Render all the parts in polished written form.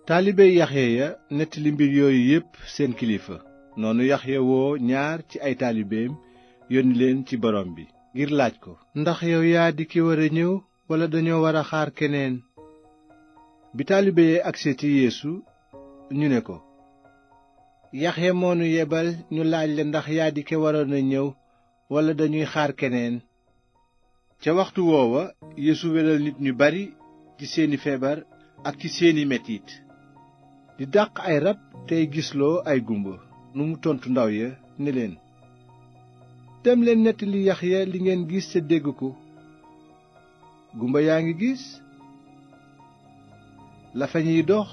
taalibe Yaxya ya nettali mbir yooyu yépp seen kilifa. noonu Yaxya woo ñaar ci ay taalibeem yónni leen ci borom bi ngir laaj ko, ndax yow yaa di ki war a ñëw walla dañoo war a xaar keneen? bi taalibe yi agsee ci Yeesu ñu ne ko, Yaxya moo nu yebal ñu laaj la ndax yaa di ki waroon a ñëw walla dañuy xaar keneen. ca waxtu woowa Yeesu wéral nit ñu bari ci seeni feebar ak ci seeni metit, di dàq ay rab tey gisloo ay gumba. nu mu tontu ndaw ya ne leen, dem leen nettali Yaxya li ngeen gis te dégg ko. gumba yaa ngi gis, lafañ yi dox,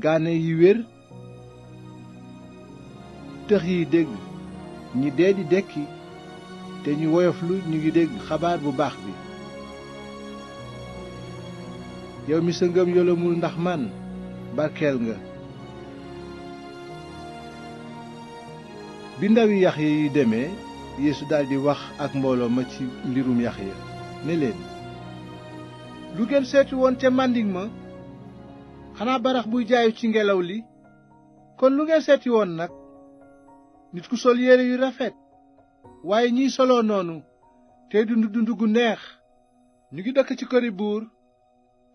gaane yi wér, tëx yi dégg, ñi dee di dekki, te ñu woyoflu ñu ngi dégg xabaar bu baax bi. yow mi sa ngëm yolomul ndax man, barkeel nga. bi ndawi Yaxya yi demee, Yeesu daldi wax ak mbooloo ma ci mbirum Yaxya ne leen, lu ngeen seeti woon ca màndiŋ ma? xanaa barax buy jaayu ci ngelaw li? kon lu ngeen seeti woon nag? nit ku sol yére yu rafet? waaye ñiy soloo noonu tey dund dund gu neex ñu ngi dëkk ci këri buur.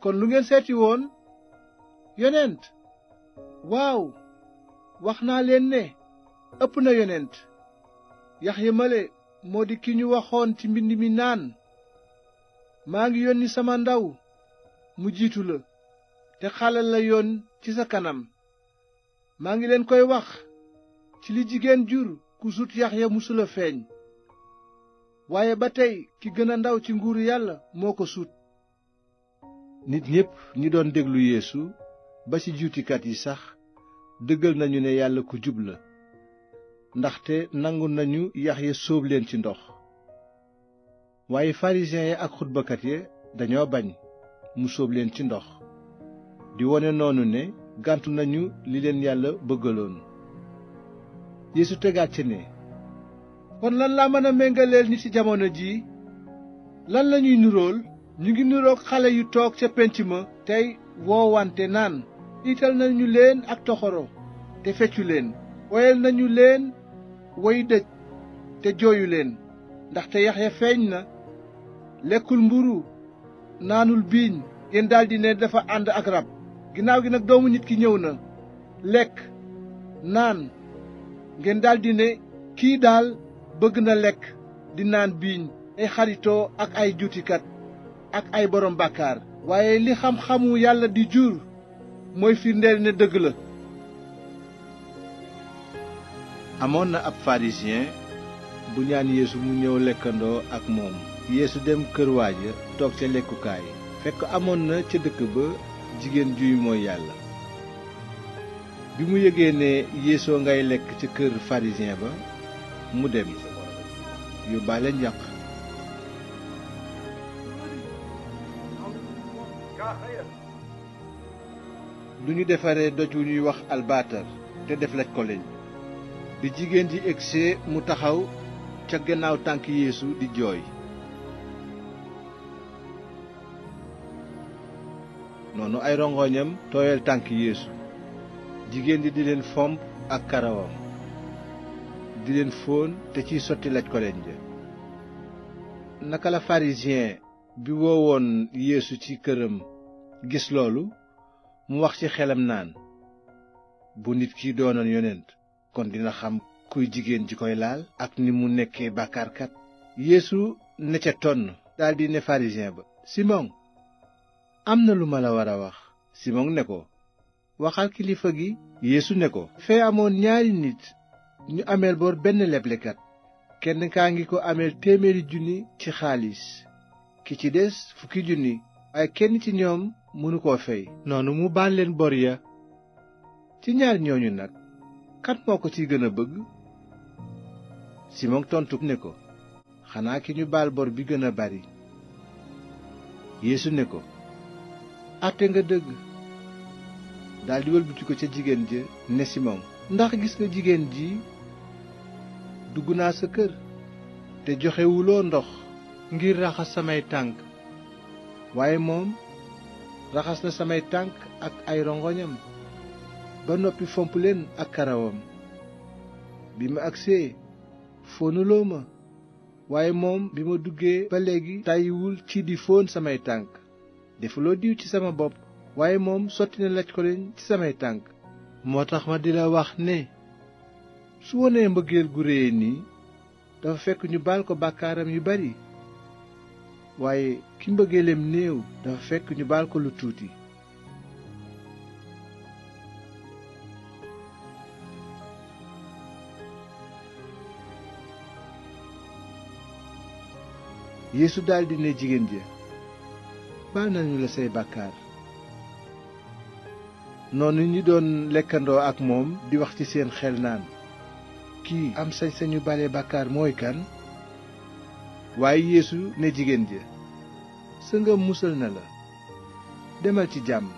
kon lu ngeen seeti woon? yonent? waaw, wax naa leen ne ëpp na yonent. Yaxya male moo di ki ñu waxoon ci mbind mi naan, maa ngi yónni sama ndaw mu jiitu la te xàllal la yoon ci sa kanam. maa ngi leen koy wax, ci li jigéen jur ku sut Yaxya musula feeñ. waaye ba tey ki gën a ndaw ci nguuru yàlla moo ko sut. nit ñépp ñi doon déglu Yeesu ba ci juutikat yi sax dëggal nañu ne yàlla ku jub la, ndaxte nangu nañu Yaxya sóob leen ci ndox. waaye farisiyen ya ak xutbakat ya dañoo bañ mu sóob leen ci ndox, di wone noonu ne gàntu nañu li leen yàlla bëggaloon. Yeesu tegaat ci ne, kon lan laa mën a méngaleel nit ci jamono jii? lan lañuy nurool? ñu ngi nuroog xale yu toog ca pénc ma tey woowante naan, iital nañu leen ak toxoro te feccu leen, woyal nañu leen woy dëj te jooyu leen. ndaxte Yaxya feeñ na, lekkul mburu naanul biiñ, ngeen daldi ne dafa ànd ak rab. ginnaaw gi nag doomu nit ki ñëw na, lekk naan, ngeen daldi ne kii daal bëgg na lekk di naan biiñ, ay xaritoo ak ay juutikat ak ay borom bàkkaar. waaye li xam-xamu yàlla di jur mooy firndeel ne dëgg la. amoon na ab pharisien bu ñaan Yeesu mu ñëw lekkandoo ak moom. Yeesu dem kër waaja toog ca lekkukaay, fekk amoon na ca dëkk ba jigéen juy mooy yàlla. bi mu yëgee ne Yeesoo ngay lekk ca kër pharisien ba, mu dem yóbbaale njaq. lu ñu defaree doj wu ñuy wax albaatar te def laj ko leñ. bi jigéen ji egsee mu taxaw ca gannaaw tànk Yeesu di jooy. noonu ay rongoñam tooyal tànk Yeesu. jigéen ji di leen fomp ak karawam, di leen fóon te ciy sotti laj ko leñ ja. naka la pharisien bi woowoon Yeesu ci këram gis loolu, mu wax ci xelam naan, bu nit ki doonoon yonent kon dina xam kuy jigéen ji koy laal ak ni mu nekkee bàkkaarkat. Yeesu ne ca tonn daldi ne pharisien ba, Simon, am na lu ma la war a wax. Simon ne ko, waxal kilifa gi. Yeesu ne ko, fee amoon ñaari nit ñu ameel bor benn leblekat. kenn kaa ngi ko ameel 100 junni ci xaalis, ki ci des 10 junni, waaye kenn ci ñoom mënu koo fey. noonu mu baal leen bor ya. ci ñaar ñooñu nag kan moo ko ciy gën a bëgg? Simon tontu ne ko, xanaa ki ñu baal bor bi gën a bari. Yeesu ne ko, àtte nga dëgg. daldi wëlbati ko ca jigéen ja ne Simon, ndax gis nga jigéen ji? dugg naa sa kër te joxewuloo ndox ngir raxas samay tànk, waaye moom raxas na samay tànk ak ay rongoñam ba noppi fomp leen ak karawam. bi ma agsee foonuloo ma, waaye moom bi ma duggee ba léegi tàyyiwul ci di foon samay tànk. defuloo diw ci sama bopp, waaye moom sotti na laj koloñ ci samay tànk. moo tax ma di la wax ne su wonee mbëggeel gu réye nii dafa fekk ñu baal ko bàkkaaram yu bari, waaye ki mbëggeelem néew dafa fekk ñu baal ko lu tuuti. Yeesu daldi ne jigéen ja, baal nañu la say bàkkaar. noonu ñi doon lekkandoo ak moom di wax ci seen xel naan, kii am sañ-sañu bale bàkkaar mooy kan? waaye Yeesu ne jigéen ja, sa ngëm musal na la, demal ci jàmm.